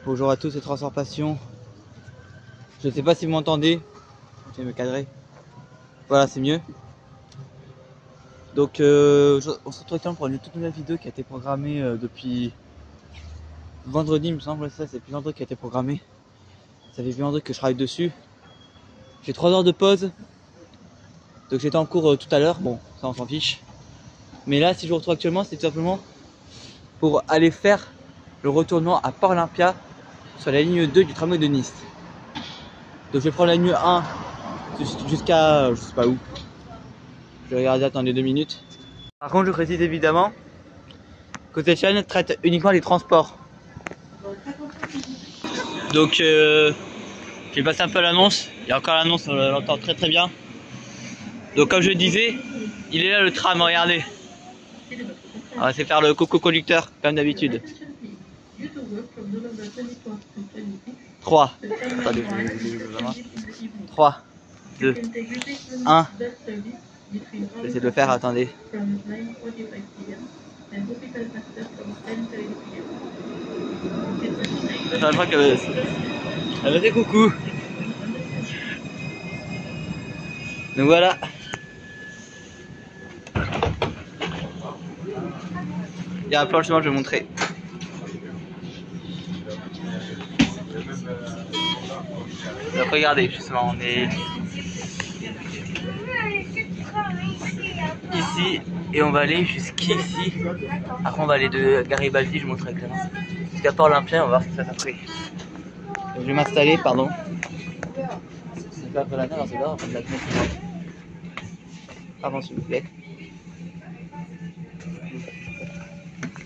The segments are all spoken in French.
Bonjour à tous, c'est Transform Passion. Je ne sais pas si vous m'entendez. Je vais me cadrer. Voilà, c'est mieux. Donc, on se retrouve pour une toute nouvelle vidéo qui a été programmée depuis vendredi, il me semble. Ça, c'est plus vendredi qui a été programmée. Ça fait plus vendredi que je travaille dessus. J'ai 3 heures de pause. Donc, j'étais en cours tout à l'heure. Bon, ça, on s'en fiche. Mais là, si je vous retrouve actuellement, c'est tout simplement pour aller faire le retournement à Port-Olympia sur la ligne 2 du tramway de Nice. Donc, je vais prendre la ligne 1 jusqu'à je sais pas où. Je vais regarder, attendez 2 minutes. Par contre, je précise évidemment que cette chaîne traite uniquement les transports. Donc, j'ai passé un peu l'annonce. Il y a encore l'annonce, on l'entend très très bien. Donc, comme je disais, il est là le tram, regardez. On va essayer de faire le coco conducteur, comme d'habitude. 3. Attendez, 3, 2, 1. J'essaie de le faire, attendez. Je crois que ça me fait coucou. Donc voilà. Il y a un plan chemin, je vais vous montrer. Donc regardez, justement, on est ici et on va aller jusqu'ici. Après on va aller de Garibaldi, je vous montrerai clairement, jusqu'à Port-Olympia, on va voir ce que ça fait après. Donc, je vais m'installer, pardon. C'est pas pour la terre, c'est là, pardon s'il vous plaît.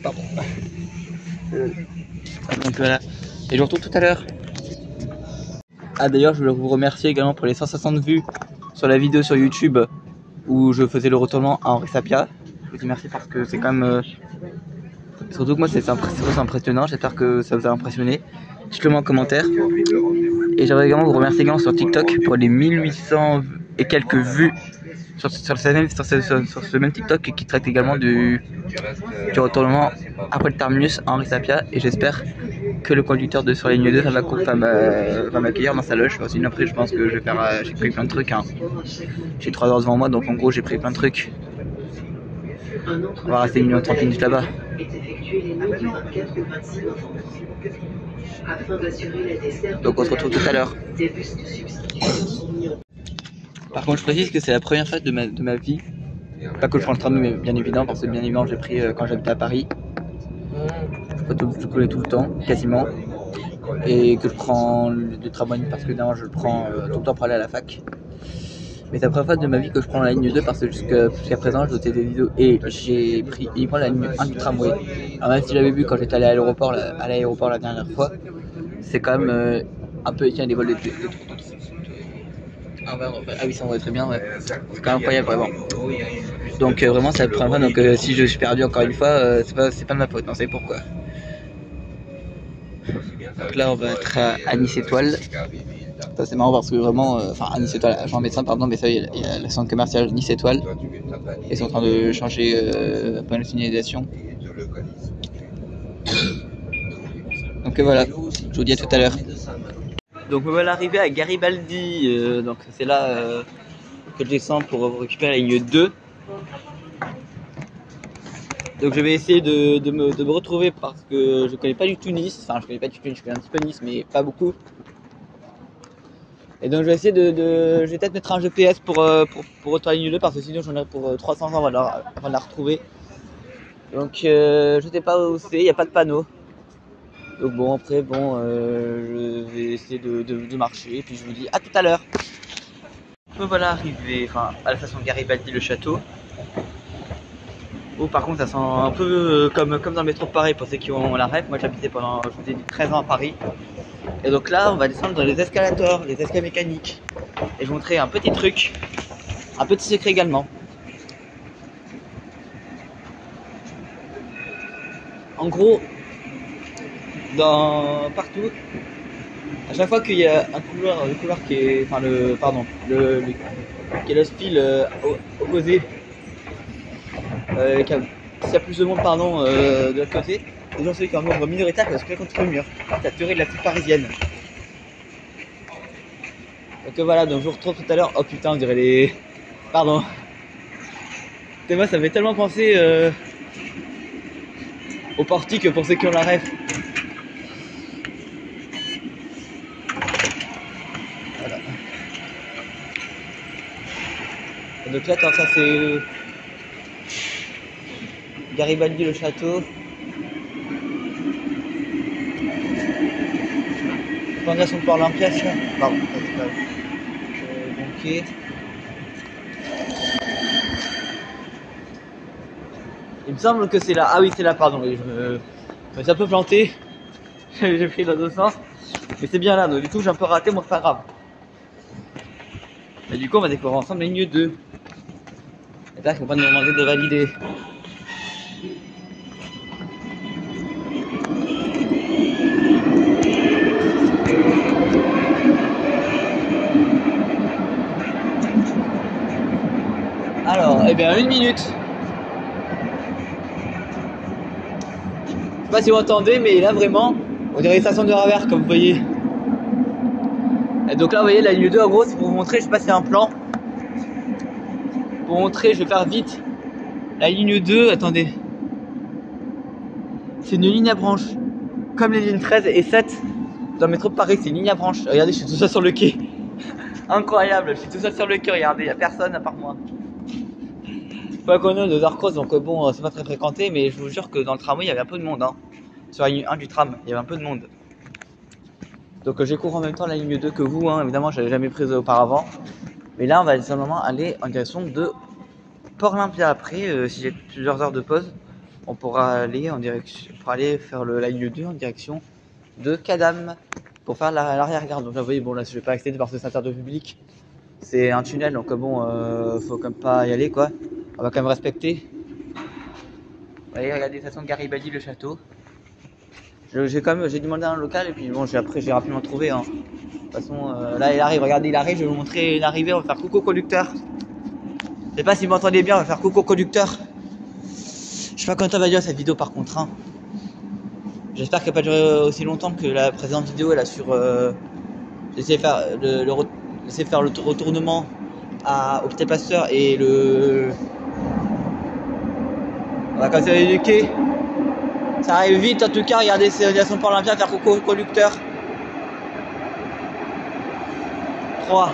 Pardon. Donc voilà. Et je vous retrouve tout à l'heure. Ah d'ailleurs, je voulais vous remercier également pour les 160 vues sur la vidéo sur YouTube où je faisais le retournement à Henri Sapia. Je vous dis merci parce que c'est quand même... surtout que moi c'est impressionnant, j'espère que ça vous a impressionné. Dites-le moi en commentaire. Et j'aimerais également vous remercier également sur TikTok pour les 1800 et quelques vues sur ce même TikTok qui traite également du retournement après le terminus à Henri Sapia. Et j'espère que le conducteur de sur la ligne 2 va m'accueillir dans sa loge. Sinon après je pense que je vais faire, j'ai pris plein de trucs hein. J'ai 3 heures devant moi donc en gros j'ai pris plein de trucs. On va rester 30 minutes là-bas. Donc on se retrouve tout à l'heure. Par contre je précise que c'est la première fois de ma vie. Pas que je prends le tram mais bien évidemment parce que bien évidemment j'ai pris quand j'habitais à Paris. Je connais tout le temps, quasiment. Et que je prends le tramway parce que d'abord je le prends tout le temps pour aller à la fac. Mais c'est la première fois de ma vie que je prends la ligne 2 parce que jusqu'à présent je faisais des vidéos et j'ai pris uniquement la ligne 1 du tramway. Alors même si j'avais vu quand j'étais allé à l'aéroport la dernière fois, c'est quand même un peu étienne des vols de ah oui ça on voit très bien, ouais. C'est quand même incroyable vraiment. Donc vraiment c'est la première fois, donc si je suis perdu encore une fois, c'est pas de ma faute, non, c'est pourquoi. Donc là on va être à Nice Étoile. Ça c'est marrant parce que vraiment, enfin à Nice Étoile, Jean Médecin pardon, mais ça il y a la centre commercial Nice Étoile. Ils sont en train de changer un peu la signalisation. Donc voilà, je vous dis à tout à l'heure. Donc me voilà arrivé à Garibaldi, donc c'est là que je descends pour récupérer la ligne 2. Donc je vais essayer de me retrouver parce que je connais pas du tout Nice, enfin je connais pas du tout Nice, je connais un petit peu Nice mais pas beaucoup. Et donc je vais essayer je vais peut-être mettre un GPS pour retourner à la ligne 2 parce que sinon j'en ai pour 300 ans avant de la retrouver. Donc je sais pas où c'est, il n'y a pas de panneau. Donc bon après je vais essayer de marcher et puis je vous dis à tout à l'heure. Me voilà arrivé à la station Garibaldi le château. Oh par contre ça sent un peu comme dans le métro de Paris pour ceux qui ont la rêve. Moi j'habitais pendant, je vous ai dit, 13 ans à Paris. Et donc là on va descendre dans les escalators, les escaliers mécaniques. Et je vous montrer un petit truc, un petit secret également. En gros, partout, à chaque fois qu'il y a un couloir, le couloir qui est, qui est le fil opposé, s'il y a plus de monde de l'autre côté, toujours celui qui est en nombre minoritaire qui va se créer contre le mur. C'est la théorie de la petite parisienne. Donc voilà, donc je vous retrouve tout à l'heure. Oh putain, on dirait les... Pardon. Et moi, ça me fait tellement penser au portique pour ceux qui ont la ref. Voilà. Et donc là, attends, ça c'est Garibaldi le château. Fondation de Port-Olympia, ça. Pardon, ça c'est pas. Ok. Il me semble que c'est là. Ah oui, c'est là, pardon. Oui, je me suis un peu planté. J'ai pris dans l'autre sens. Mais c'est bien là, donc du coup j'ai un peu raté, moi c'est pas grave. Et du coup on va découvrir ensemble la ligne 2. Et là, il ne faut pas nous demander de valider. Alors, eh bien 1 minute. Je sais pas si vous entendez, mais là vraiment, on dirait une station de RER comme vous voyez. Et donc là, vous voyez la ligne 2 en gros, c'est pour vous montrer, je sais pas si c'est un plan. Pour vous montrer, je vais faire vite. La ligne 2, attendez. C'est une ligne à branche. Comme les lignes 13 et 7 dans le métro de Paris, c'est une ligne à branche. Regardez, je suis tout seul sur le quai. Incroyable, je suis tout seul sur le quai, regardez, il n'y a personne à part moi. Pas qu'on a de Dark Cross, donc bon, c'est pas très fréquenté, mais je vous jure que dans le tramway, il y avait un peu de monde. Hein. Sur la ligne 1 du tram, il y avait un peu de monde. Donc j'ai couru en même temps la ligne 2 que vous, hein. Évidemment, je l'avais jamais prise auparavant. Mais là, on va simplement aller en direction de Port-Olympia. Après, si j'ai plusieurs heures de pause, on pourra aller en direction, pour aller faire la ligne 2 en direction de Cadam pour faire l'arrière-garde. Donc là, vous voyez, bon là, je vais pas accéder parce que c'est un de public. C'est un tunnel, donc bon, faut quand même pas y aller, quoi. On va quand même respecter. Vous voyez, regardez, station de Garibaldi, le château. J'ai demandé à un local et puis bon, après j'ai rapidement trouvé. Hein. De toute façon, là il arrive, regardez, il arrive, je vais vous montrer une arrivée, on va faire coucou conducteur. Je sais pas si vous m'entendez bien, on va faire coucou conducteur. Je sais pas quand ça va durer cette vidéo par contre. Hein. J'espère qu'elle va pas durer aussi longtemps que la précédente vidéo, là sur... j'ai essayé de faire le retournement à Hôpital Pasteur et le... On va casser les quais. Ça arrive vite en tout cas, regardez, c'est direction Port-Olympia, faire coucou conducteur. 3,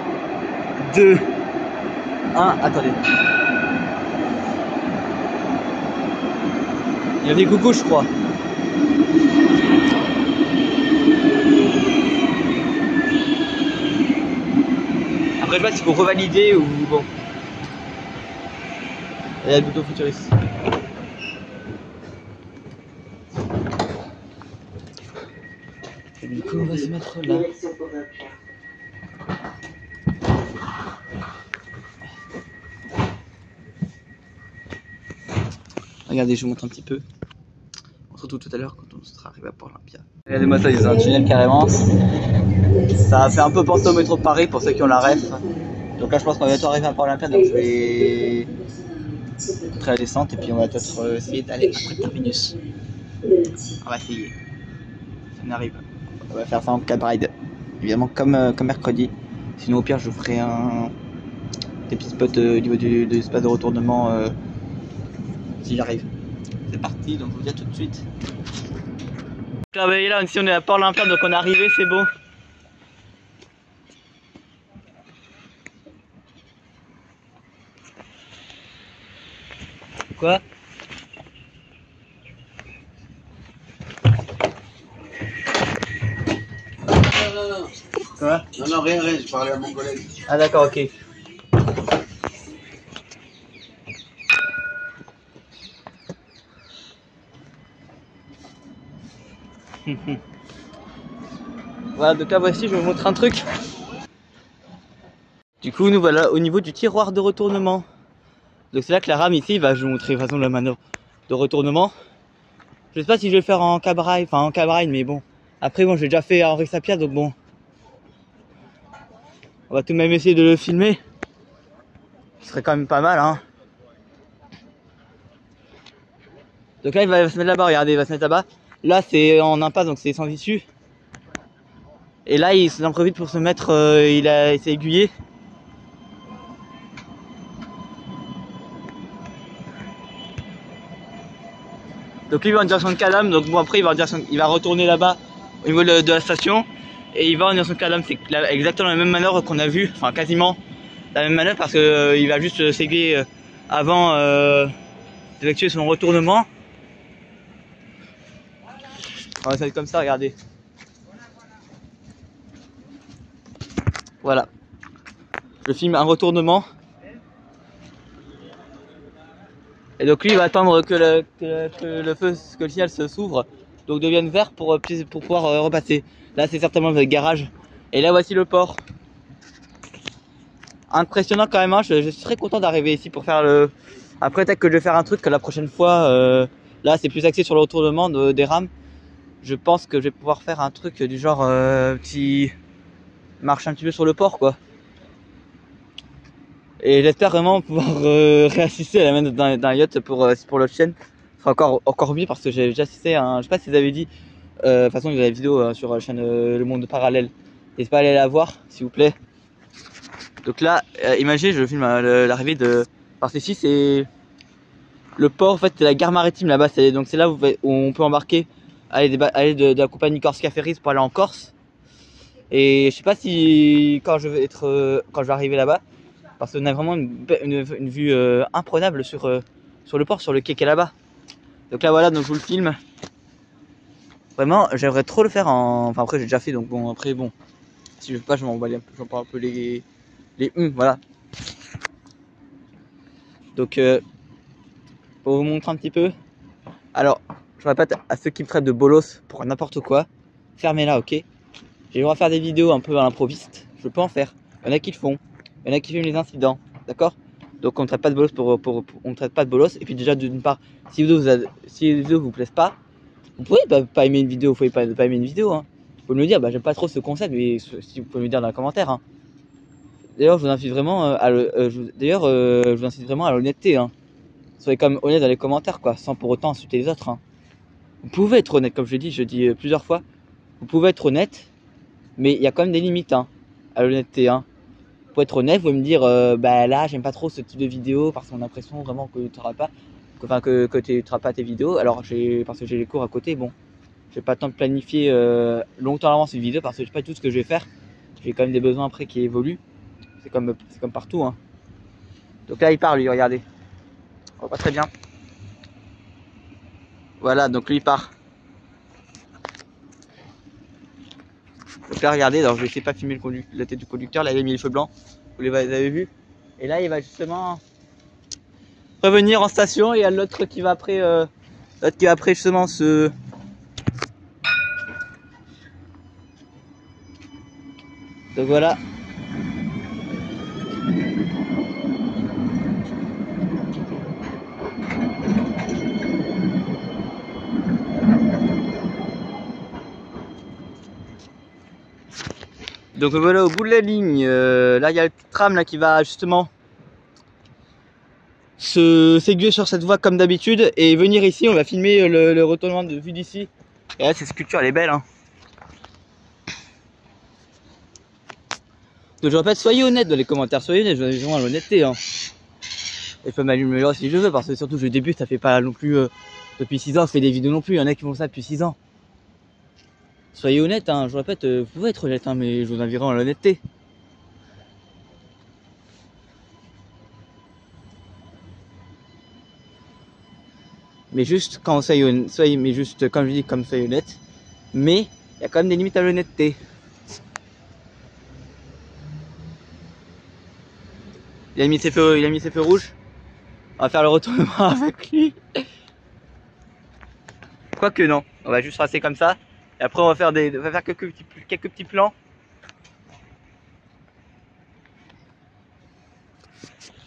2, 1, attendez. Il y a des coucou je crois. Après je sais pas s'il faut revalider ou bon. Il y a le bouton futuriste. Et du coup on va se mettre là. Regardez, je vous montre un petit peu. On se retrouve tout à l'heure quand on sera arrivé à Port-Olympia. Regardez-moi ça, il y a un tunnel carrément. Ça fait un peu penser au métro de Paris pour ceux qui ont la ref. Donc là je pense qu'on va bientôt arriver à Port-Olympia, donc je vais montrer la descente et puis on va peut-être essayer d'aller après le terminus. On va essayer. Si on arrive. On va faire ça en cab ride. Évidemment comme mercredi. Sinon au pire je vous ferai des petits spots au niveau de l'espace de retournement si j'arrive. C'est parti, donc je vous dis à tout de suite. Là, vous voyez là, ici on est à Port-Olympia, donc on est arrivé, c'est bon. Quoi? Non. Quoi? Non, rien, je parlais à mon collègue. Ah d'accord, ok. Voilà, donc là voici, je vais vous montrer un truc. Du coup, nous voilà au niveau du tiroir de retournement. Donc c'est là que la rame ici va, je vais vous montrer de toute façon la manœuvre de retournement. Je sais pas si je vais le faire en cab ride, mais bon. Après bon, j'ai déjà fait Henri Sapia, donc bon. On va tout de même essayer de le filmer. Ce serait quand même pas mal, hein. Donc là, il va se mettre là-bas, regardez, il va se mettre là-bas. Là c'est en impasse, donc c'est sans issue. Et là il s'en profite pour se mettre, il s'est aiguillé. Donc lui il va en direction de Cadam, donc bon après il va retourner là-bas au niveau de la station. Et il va en direction de Cadam, c'est exactement la même manœuvre qu'on a vu, enfin quasiment la même manœuvre parce que il va juste s'aiguiller avant d'effectuer son retournement. Ça va être comme ça, regardez. Voilà. Je filme un retournement. Et donc lui il va attendre que le signal se s'ouvre, donc devienne vert pour pouvoir repasser. Là c'est certainement le garage. Et là voici le port. Impressionnant quand même, hein. Je suis très content d'arriver ici pour faire le... Après peut-être que je vais faire un truc que la prochaine fois, là c'est plus axé sur le retournement des rames. Je pense que je vais pouvoir faire un truc du genre petit marche un petit peu sur le port quoi. Et j'espère vraiment pouvoir réassister à la même d'un yacht pour l'autre chaîne. Ce sera encore mieux parce que j'ai déjà assisté à un... Je sais pas si vous avez dit, de toute façon il y a la vidéo sur la chaîne Le Monde Parallèle. N'hésitez pas à aller la voir s'il vous plaît. Donc là, imaginez, je filme l'arrivée de... Parce que ici c'est le port, en fait c'est la gare maritime là-bas. Donc c'est là où on peut embarquer, aller de la compagnie Corsica Ferries pour aller en Corse. Et je sais pas si quand je vais arriver là-bas, parce qu'on a vraiment une vue imprenable sur le port, sur le quai qui est là-bas. Donc là voilà, donc je vous le filme. Vraiment, j'aimerais trop le faire en... Enfin après j'ai déjà fait, donc bon après bon. Si je veux pas, je m'en parle un peu les voilà. Donc pour vous montrer un petit peu. Alors, je répète à ceux qui me traitent de bolos pour n'importe quoi, fermez-la, ok. J'ai le droit de faire des vidéos un peu à l'improviste, je peux en faire. Il y en a qui le font, il y en a qui filment les incidents, d'accord. Donc on ne traite pas de bolos on ne traite pas de bolos. Et puis déjà d'une part, si les vidéos vous plaisent pas, vous pouvez pas aimer une vidéo, vous pouvez pas aimer une vidéo, hein. Vous pouvez me dire, bah j'aime pas trop ce concept, mais si vous pouvez me dire dans les commentaires, hein. D'ailleurs je vous incite vraiment je vous incite vraiment à l'honnêteté, hein. Soyez quand même honnête dans les commentaires quoi, sans pour autant insulter les autres, hein. Vous pouvez être honnête, comme je dis plusieurs fois, vous pouvez être honnête, mais il y a quand même des limites, hein, à l'honnêteté, hein. Pour être honnête, vous pouvez me dire bah là j'aime pas trop ce type de vidéo parce qu'on a l'impression vraiment que tu n'auras pas, que tu n'auras pas tes vidéos. Alors parce que j'ai les cours à côté, bon, j'ai pas le temps de planifier longtemps à l'avance une vidéo parce que je sais pas tout ce que je vais faire. J'ai quand même des besoins après qui évoluent. C'est comme partout, hein. Donc là il part lui, regardez. Oh, pas très bien. Voilà, donc lui il part. Donc là regardez, alors je vais essayer de pas filmer la tête du conducteur, là il a mis les feux blancs, vous les avez vus. Et là il va justement revenir en station et il y a l'autre qui va après justement se... Donc voilà. Donc voilà au bout de la ligne, là il y a le tram là qui va justement s'aiguiller sur cette voie comme d'habitude et venir ici. On va filmer le retournement de vue d'ici. Et là cette sculpture elle est belle, hein. Donc je répète, soyez honnête dans les commentaires, soyez honnête, je vous invite vraiment à l'honnêteté, hein. Et je peux m'améliorer si je veux parce que surtout je débute, ça fait pas non plus depuis 6 ans, je fais des vidéos non plus, il y en a qui font ça depuis 6 ans. Soyez honnête, hein, je répète, vous pouvez être honnête, hein, mais je vous invite vraiment à l'honnêteté. Mais juste quand soyez mais juste comme je dis, comme soyez honnête, mais il y a quand même des limites à l'honnêteté. Il a mis ses feux rouges. On va faire le retournement avec lui. Quoique non, on va juste tracer comme ça. Et après on va faire quelques petits plans.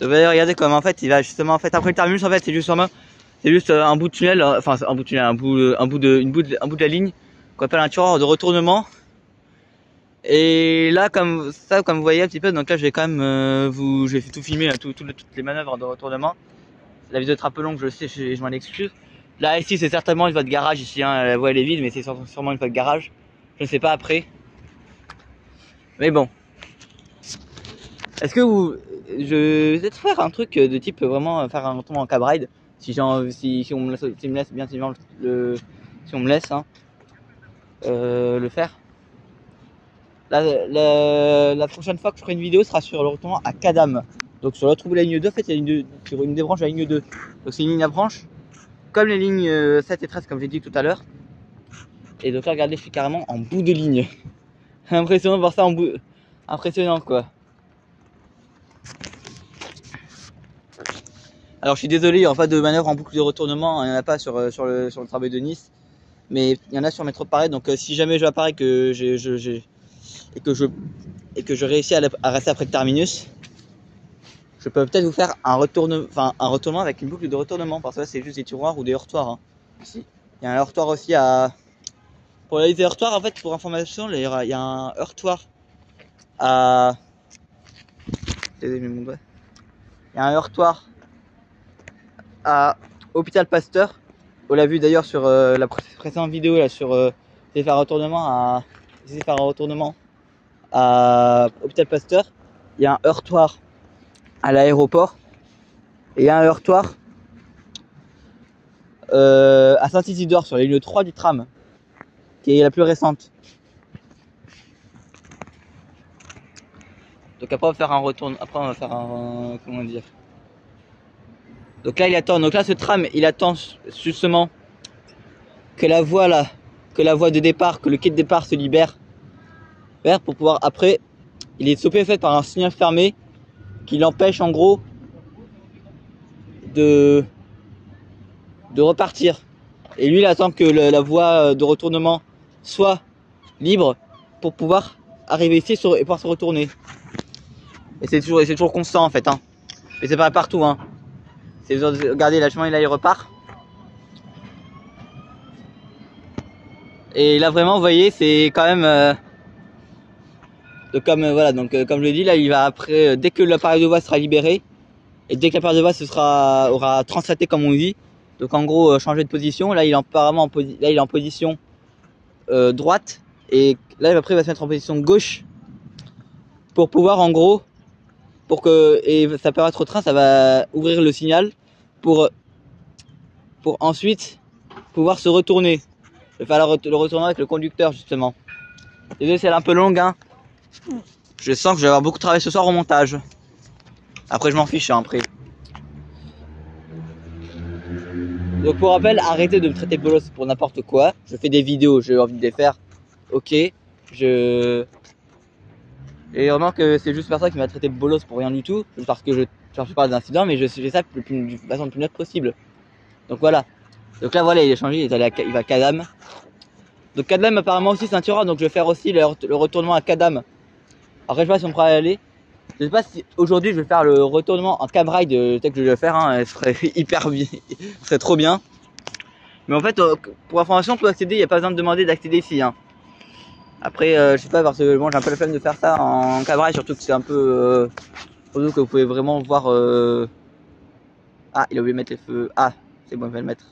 Donc regardez comme en fait il va justement après le terminus en fait c'est juste un bout de tunnel, enfin un bout de tunnel, un bout de la ligne qu'on appelle un tireur de retournement. Et là comme vous voyez un petit peu, donc là je vais quand même je vais tout filmer, toutes les manœuvres de retournement. La vidéo est un peu longue, je le sais, je m'en excuse. Là ici c'est certainement une voie de garage ici, hein. La voie elle est vide mais c'est sûrement une voie de garage. Je ne sais pas après. Mais bon. Est-ce que vous... Je vais peut-être faire un truc de type vraiment faire un retournement en cab ride. Si on me laisse bien évidemment si on me laisse hein, le faire. La prochaine fois que je ferai une vidéo sera sur le retournement à Cadam. Donc sur l'autre bout de la ligne 2, en fait il y a sur une des branches de la ligne 2. Donc c'est une ligne à branche. Comme les lignes 7 et 13 comme j'ai dit tout à l'heure. Et donc là regardez je suis carrément en bout de ligne. Impressionnant de voir ça en bout. Impressionnant quoi. Alors je suis désolé, il n'y aura pas de manœuvre en boucle de retournement, il n'y en a pas sur le tramway de Nice. Mais il y en a sur Métro de Paris, donc si jamais j'apparais que et que je réussis à rester après le terminus, je peux peut-être vous faire un retournement avec une boucle de retournement, parce que là c'est juste des tiroirs ou des heurtoirs. Hein. Ici. Il y a un heurtoir aussi à... Pour les heurtoirs, en fait, pour information, il y a un heurtoir à... Désolé, mon doigt. Il y a un heurtoir à Hôpital Pasteur. On l'a vu d'ailleurs sur la précédente vidéo là sur faire un retournement à Hôpital Pasteur. Il y a un heurtoir à l'aéroport et il y a un heurtoir à Saint-Isidore sur la ligne 3 du tram qui est la plus récente. Donc après on va faire un retournement, après on va faire un comment dire. Donc là il attend, donc là ce tram il attend justement que la voie là, que la voie de départ, que le quai de départ se libère pour pouvoir après, il est stoppé en fait par un signal fermé qui l'empêche en gros de repartir. Et lui il attend que la voie de retournement soit libre pour pouvoir arriver ici et pouvoir se retourner. Et c'est toujours constant en fait hein. Et c'est pas partout hein. Regardez là, chemin là il repart. Et là vraiment vous voyez c'est quand même voilà donc comme je l'ai dit là il va après dès que l'appareil de voie sera libéré et dès que l'appareil de voie aura translaté comme on dit, donc en gros changer de position, là il est apparemment là il est en position droite et là après il va se mettre en position gauche pour pouvoir en gros et ça permettre au train, ça va ouvrir le signal pour ensuite pouvoir se retourner. Je vais faire le retournement avec le conducteur justement. Désolé c'est un peu long hein. Je sens que je vais avoir beaucoup de travail ce soir au montage. Après je m'en fiche hein, après. Donc pour rappel, arrêtez de me traiter de bolos pour n'importe quoi. Je fais des vidéos, j'ai envie de les faire. Ok. Et vraiment que c'est juste personne qui m'a traité de bolos pour rien du tout. Parce que je parle d'incident, mais je fais ça de façon la plus neutre possible. Donc voilà. Donc là voilà, il est changé, il va à Cadam. Donc Cadam apparemment aussi c'est un tireur, donc je vais faire aussi le retournement à Cadam. Après je sais pas si on pourra y aller. Je sais pas si aujourd'hui je vais faire le retournement en cab ride tel que je vais faire, hein, ce serait hyper bien, ce serait trop bien. Mais en fait pour information pour accéder, il n'y a pas besoin de demander d'accéder ici. Hein. Après je sais pas parce que bon, j'ai un peu la flemme de faire ça en cab ride, surtout que c'est un peu surtout que vous pouvez vraiment voir Ah il a oublié de mettre les feux. Ah c'est bon, je vais le mettre.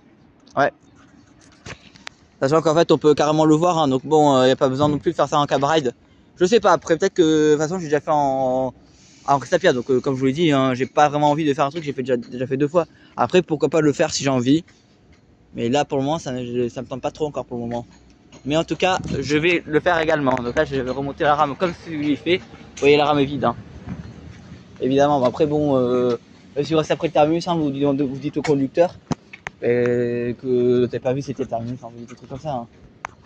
Ouais. Sachant qu'en fait on peut carrément le voir, hein, donc bon il n'y a pas besoin non plus de faire ça en cab ride. Je sais pas, après peut-être que de toute façon j'ai déjà fait en Restapia, donc comme je vous l'ai dit, hein, j'ai pas vraiment envie de faire un truc, j'ai déjà fait 2 fois. Après pourquoi pas le faire si j'ai envie. Mais là pour le moment ça me tente pas trop encore pour le moment. Mais en tout cas je vais le faire également. Donc là je vais remonter la rame comme celui fait. Vous voyez la rame est vide. Hein. Évidemment, bon, après bon si vous restez après le terminus, hein, vous dites au conducteur que t'avez pas vu c'était le terminus, hein, vous dites des trucs comme ça. Hein.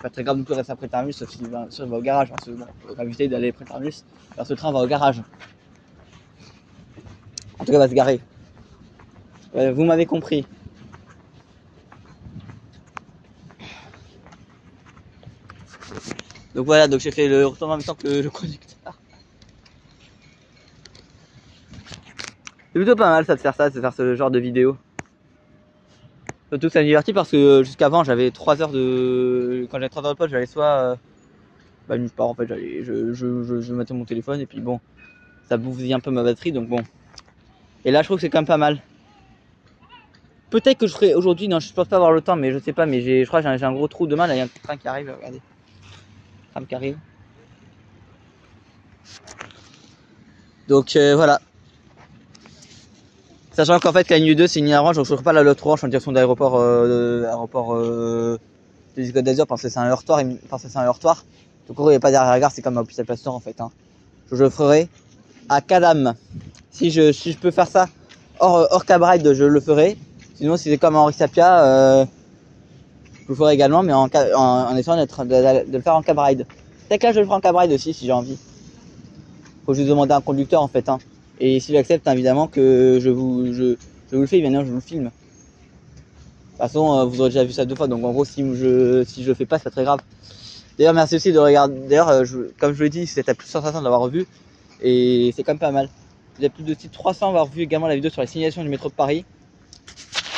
Pas très grave non plus rester après le terminus, sauf s'il va au garage. Parce que bon, faut pas éviter d'aller après le terminus, parce que le train va au garage. En tout cas, va se garer. Vous m'avez compris. Donc voilà, donc j'ai fait le retour en même temps que le conducteur. C'est plutôt pas mal ça de faire ça, de faire ce genre de vidéo. Surtout que ça me divertit parce que jusqu'avant j'avais 3 heures de... Quand j'avais 3 heures de poste, j'allais soit... nulle part en fait, je mettais mon téléphone et puis bon, ça bousillait un peu ma batterie donc bon. Et là je trouve que c'est quand même pas mal. peut-être que je ferai aujourd'hui, non je pense pas avoir le temps, mais je sais pas, mais je crois que j'ai un gros trou demain, là il y a un petit train qui arrive, regardez. Tram qui arrive. Donc voilà. Sachant qu'en fait la ligne 2 c'est une ligne orange, donc je ne ferai pas la l'autre orange en direction d'aéroport des Côtes d'Azur parce que c'est un heurtoir, Donc il n'y a pas d'arrière-gare, c'est comme à Hôpital Pasteur en fait. Hein. Je le ferai à Cadam. Si je peux faire ça hors Cab Ride, je le ferai. Sinon si c'est comme à Henri Sapia, je le ferai également, mais en essayant de le faire en Cab Ride. Peut-être que là je le ferai en Cab Ride aussi si j'ai envie. Faut juste demander à un conducteur en fait. Hein. Et s'il accepte, évidemment que je vous le fais, bien sûr, je vous le filme. De toute façon, vous aurez déjà vu ça 2 fois, donc en gros, si je le fais pas, c'est pas très grave. D'ailleurs, merci aussi de regarder. D'ailleurs, comme je vous l'ai dit, c'était plus de 100 de l'avoir revu, et c'est quand même pas mal. Il y a plus de 300 avoir vu également la vidéo sur les signations du métro de Paris.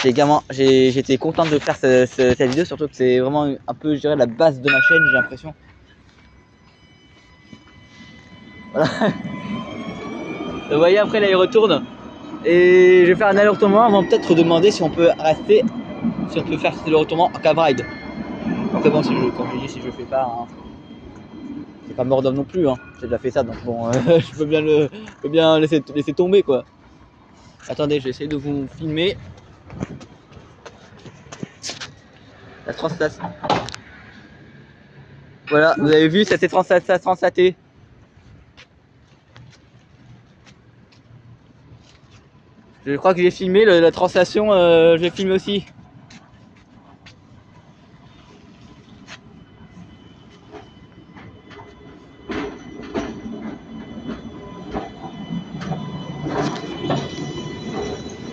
J'étais content de faire cette vidéo, surtout que c'est vraiment un peu, je dirais, la base de ma chaîne, j'ai l'impression. Voilà. Vous voyez, après là il retourne et je vais faire un aller-retournement avant peut-être demander si on peut rester, si on peut faire le retournement en Cab Ride. Après bon, comme je dis, si je le fais pas, hein, c'est pas mort d'homme non plus, hein. J'ai déjà fait ça, donc bon, je peux bien laisser tomber quoi. Attendez, je vais essayer de vous filmer la Transat. Voilà, vous avez vu, c'était Transaté. Je crois que j'ai filmé la translation, je l'ai filmé aussi.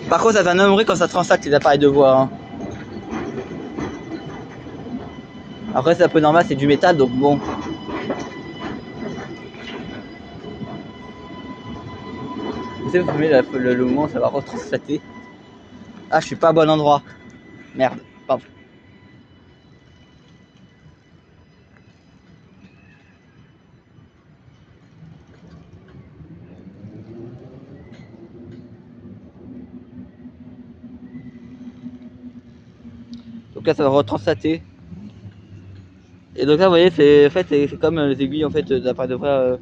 Par contre, ça fait un homme quand ça transacte les appareils de voix. Hein. Après, c'est un peu normal, c'est du métal, donc bon. Vous savez, vous filmez le moment où ça va retranslater. Ah, je suis pas à bon endroit. Merde, pardon. Donc là, ça va retranslater. Et donc là, vous voyez, c'est comme les aiguilles en fait d'appareil de voix.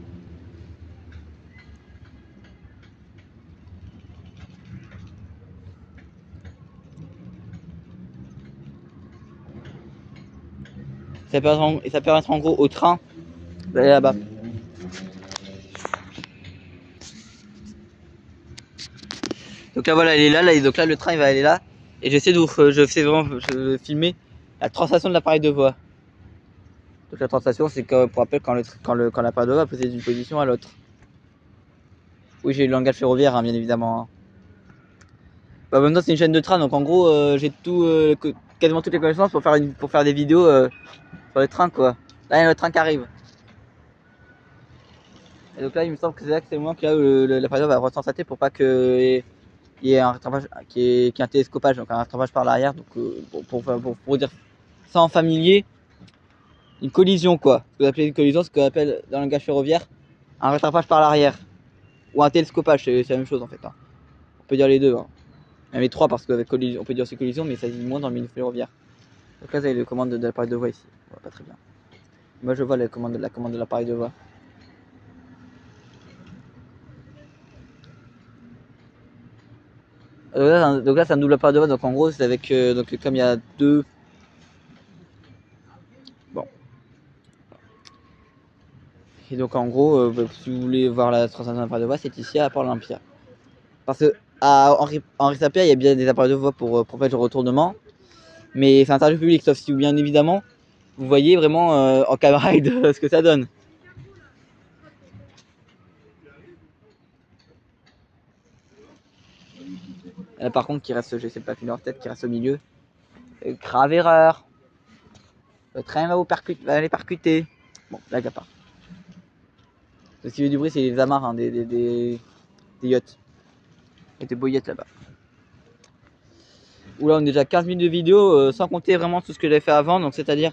Ça permettra en gros au train d'aller là-bas. Donc là voilà, elle est là, donc là le train il va aller là. Et j'essaie de filmer la translation de l'appareil de voix. Donc la translation c'est que pour rappel quand l'appareil de voix va passer d'une position à l'autre. Oui, j'ai le langage ferroviaire hein, bien évidemment. Hein. Bah maintenant c'est une chaîne de train, donc en gros j'ai quasiment toutes les connaissances pour faire des vidéos sur les trains quoi. Là il y a le train qui arrive. Et donc là il me semble que c'est le moment que l'appareil va retransiter pour pas que il y ait un rattrapage, qu'il y ait un télescopage, donc un rattrapage par l'arrière, donc pour dire ça en familier, une collision quoi. Ce que vous appelez une collision, ce qu'on appelle dans le langage ferroviaire un rattrapage par l'arrière ou un télescopage, c'est la même chose en fait. Hein. On peut dire les deux. Hein. Même les trois parce qu'avec collision, on peut dire c'est collision, mais ça dit moins dans le milieu ferroviaire. Donc là, vous avez les commandes de l'appareil de voix ici. On voit pas très bien. Moi, je vois la commande de l'appareil de voix. Donc là, c'est un double appareil de voix. Donc en gros, c'est avec donc comme il y a deux. Bon. Et donc en gros, si vous voulez voir la translation d'un appareil de voix, c'est ici à Port-Olympia. Parce que à Henri Sapia, il y a bien des appareils de voix pour faire le retournement. Mais c'est interdit au public, sauf si bien évidemment vous voyez vraiment en Cab Ride ce que ça donne. Là, par contre, qui reste, je sais pas, une tête qui reste au milieu. Grave erreur. Le train va aller percuter. Bon, blague à part. Ce qui fait du bruit, c'est les amarres hein, des yachts. Il y a des beaux yachts là-bas. Oula, on est déjà 15 minutes de vidéo sans compter vraiment tout ce que j'ai fait avant. Donc, c'est-à-dire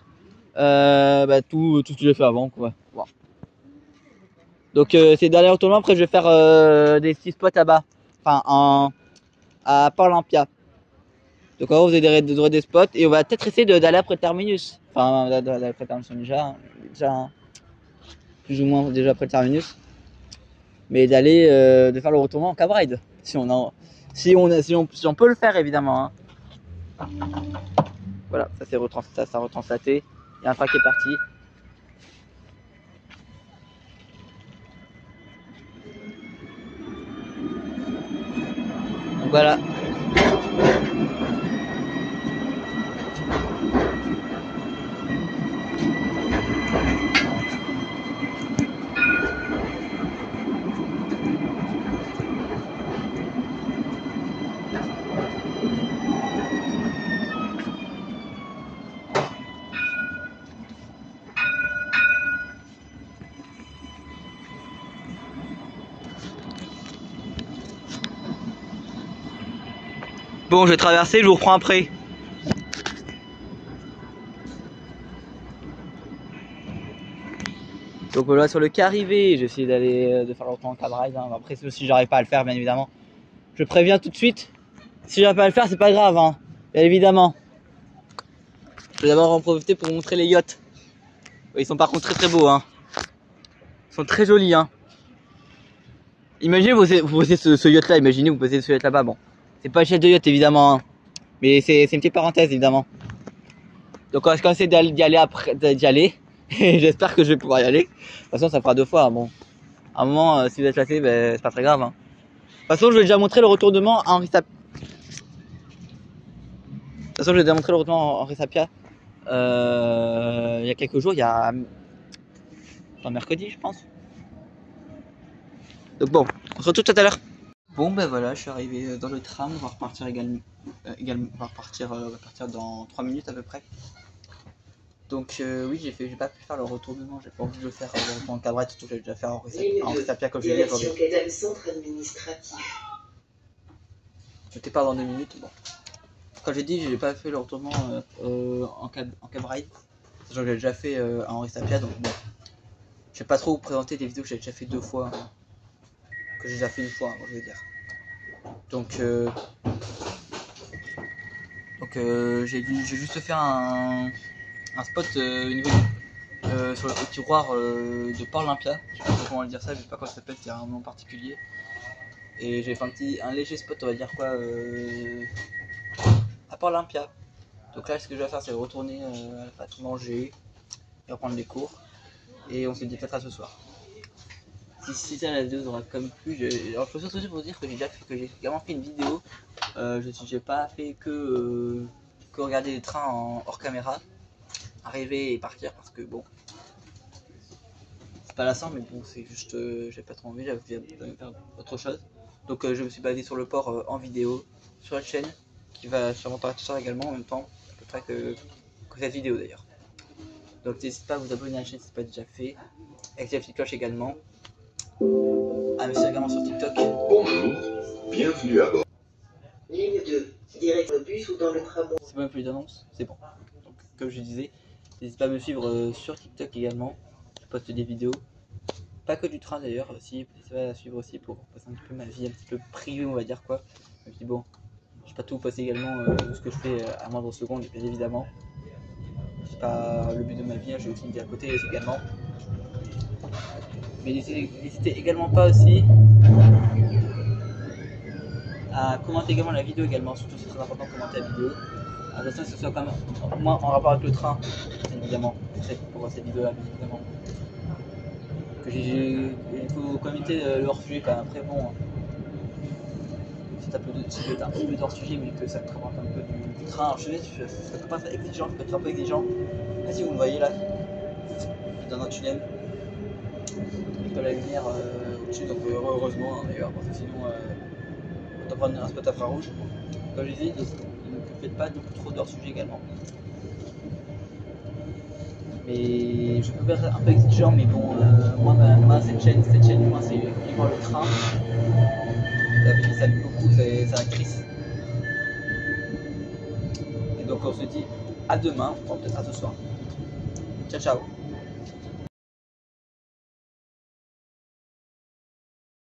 tout ce que j'ai fait avant. Quoi. Wow. Donc, c'est d'aller au tournoi. Après, je vais faire des 6 spots là-bas. Enfin, à Port-Olympia. Donc en gros, vous avez des spots et on va peut-être essayer d'aller après le terminus. Enfin, d'aller après le terminus, on est déjà plus ou moins déjà après le terminus. Mais d'aller de faire le retournement en cab ride. Si on peut le faire évidemment. Hein. Voilà, ça s'est retranslaté. Il y a un train qui est parti. Donc voilà. Bon, je vais traverser, je vous reprends après. Donc voilà, sur le quai arrivé, j'ai essayé de faire le retour en cab ride. Hein. Après, si j'arrive pas à le faire, bien évidemment, je préviens tout de suite. Si j'arrive pas à le faire, c'est pas grave, hein. Bien évidemment. Je vais d'abord en profiter pour vous montrer les yachts. Ils sont par contre très beaux, hein. Ils sont très jolis, hein. Imaginez vous posez ce yacht là, imaginez vous posez ce yacht là-bas. Bon, c'est pas une chaîne de yacht évidemment, hein. Mais c'est une petite parenthèse évidemment. Donc on va essayer d'y aller après, et j'espère que je vais pouvoir y aller. De toute façon ça fera 2 fois, hein. Bon. À un moment, si vous êtes lassé, ben, c'est pas très grave, hein. De toute façon je vais déjà montrer le retournement à Henri Sapia. Il y a quelques jours, il y a mercredi je pense. Donc bon, on se retrouve tout à l'heure. Bon ben voilà, je suis arrivé dans le tram, on va repartir on va repartir dans 3 minutes à peu près. Donc oui, j'ai pas pu faire le retournement, j'ai pas envie de le faire en cab ride, surtout que j'ai déjà fait en Sapia comme je l'ai dit aujourd'hui. J'étais pas dans 2 minutes, bon. Quand j'ai dit, j'ai pas fait le retournement en cab ride, sachant que j'ai déjà fait à Henri Sapia, donc bon. Je vais pas trop vous présenter des vidéos que j'ai déjà fait 2 fois, hein. Que j'ai déjà fait 1 fois, hein, je veux dire. Donc j'ai juste fait un spot au niveau sur le tiroir de Port-Olympia. Je sais pas comment le dire ça, je sais pas comment ça s'appelle, c'est un nom particulier. Et j'ai fait un léger spot, on va dire quoi, à Port-Olympia. Donc là, ce que je vais faire, c'est retourner tout manger et reprendre les cours. Et on se dit peut-être à ce soir. Si ça la vidéo vous aura comme plu, alors je peux surtout pour vous dire que j'ai également fait une vidéo. J'ai pas fait que regarder les trains hors caméra, arriver et partir parce que bon, c'est pas lassant, mais bon, c'est juste, j'ai pas trop envie, j'avais faire autre chose. Donc je me suis basé sur le port en vidéo sur la chaîne qui va sûrement paraître tout ça également en même temps, à peu près que cette vidéo d'ailleurs. Donc n'hésitez pas à vous abonner à la chaîne si ce n'est pas déjà fait, activez la petite cloche également. Ah, mais c'est également sur TikTok. Bonjour, bienvenue à bord. Ligne 2, direct au bus ou dans le tramway. C'est même plus d'annonce, c'est bon. Donc, comme je disais, n'hésitez pas à me suivre sur TikTok également. Je poste des vidéos, pas que du train d'ailleurs, aussi. N'hésitez pas à suivre aussi pour passer un petit peu ma vie un petit peu privée, on va dire quoi. Et puis bon, je vais pas tout vous passer également ce que je fais à moindre seconde, bien évidemment. C'est pas le but de ma vie, hein, j'ai aussi une vie à côté également. Mais n'hésitez également pas aussi à commenter également la vidéo également, surtout c'est très important de commenter la vidéo. Attention que ce soit quand même moins en rapport avec le train, évidemment, pour cette vidéo là, évidemment. Il faut commenter le hors-sujet quand même, après bon, c'est un peu de hors-sujet mais que ça te représente un peu du train. Alors je sais, je peux pas être exigeant, je peux être un peu exigeant. Vas-y, vous me voyez là, dans un tunnel. De la lumière au-dessus, donc heureusement hein, d'ailleurs, parce que sinon on doit prendre un spot infrarouge. Comme je disais, ne faites pas trop d'hors-sujet également. Mais je peux être un peu exigeant, mais bon, moi cette chaîne moi c'est uniquement le train. Ça m'aime beaucoup, c'est actrice. Et donc on se dit à demain, peut-être à ce soir. Ciao ciao.